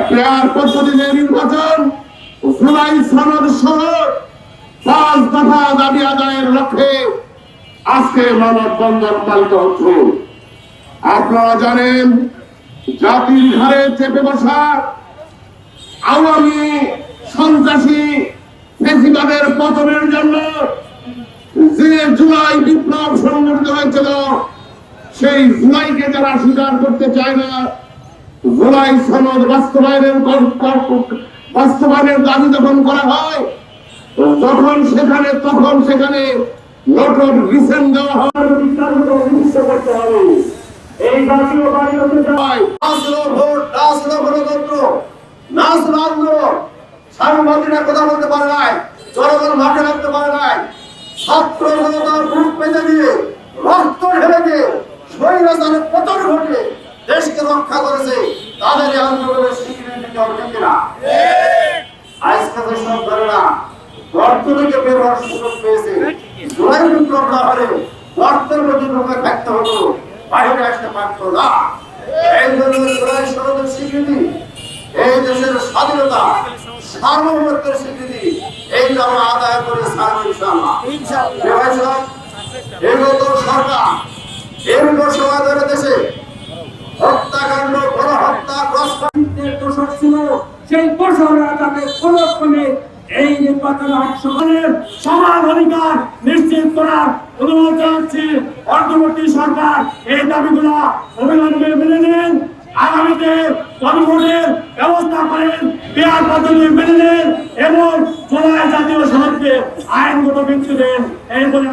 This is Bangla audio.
পেয়ার পদ্ধতিতে নির্বাচন, জুলাই সনদ সহ 5 দফা দাবি আদায়ের লক্ষ্যে আজকে মানববন্ধন পালিত হচ্ছে। আপনারা জানেন, জাতির ঘাড়ে চেপে বসা আওয়ামী সন্ত্রাসী ফ্যাসিবাদের পতনের জন্য যে জুলাই বিপ্লব সংগঠিত হয়েছিল, সেই জুলাইকে যারা স্বীকার করতে চায় না, জুলাই সনদ বাস্তবায়নের দাবি যখন করা হয়, তখন সেখানে নতুন রিসেন্ট দেওয়া হয়। করতে হবে এই জাতীয় বাড়ি হতে চাই। ভোট, গণতন্ত্র, আন্দোলন, সাংবাদিকরা কথা বলতে পারে নাই, জনগণ মাঠে রাখতে পারে নাই, ছাত্র জনতার বুক পেতে দিয়ে রক্ত ঢেলে দিয়ে স্বৈরাচারের পতন ঘটে দেশকে রক্ষা করেছে, তাদের এই আন্দোলনের স্বীকৃতি দিতে হবে কিনা? আজকে সব ধরেনা গর্ত থেকে বের হওয়ার সুযোগ পেয়েছে। জুলাই বিপ্লব না হলে গর্তের মধ্যে ঢুকে থাকতে হতো, বাইরে আসতে পারতো না। এই জন্য জুলাই সনদের স্বীকৃতি, এই দেশের স্বাধীনতা, সার্বভৌমত্বের স্বীকৃতি, এইটা আমরা আদায় করে ছাড়বো ইনশাআল্লাহ। এগত সরকার দীর্ঘ সময় ধরে দেশে হত্যাকাণ্ড, গণহত্যা, দোষর ছিল, সেই দোষররা যাতে কোনোক্রমে এই নির্বাচনে অংশগ্রহণের সমান অধিকার নিশ্চিত করার অনুরোধ জানাচ্ছি। অন্তর্বর্তী সরকার এই দাবিগুলো অবিলম্বে মেনে নেন, আগামীতে গণভোটের ব্যবস্থা করেন, পেয়ার পদ্ধতি মেনে নেন এবং জুলাই জাতীয় সনদকে আইনগত ভিত্তি দেন। এই বলে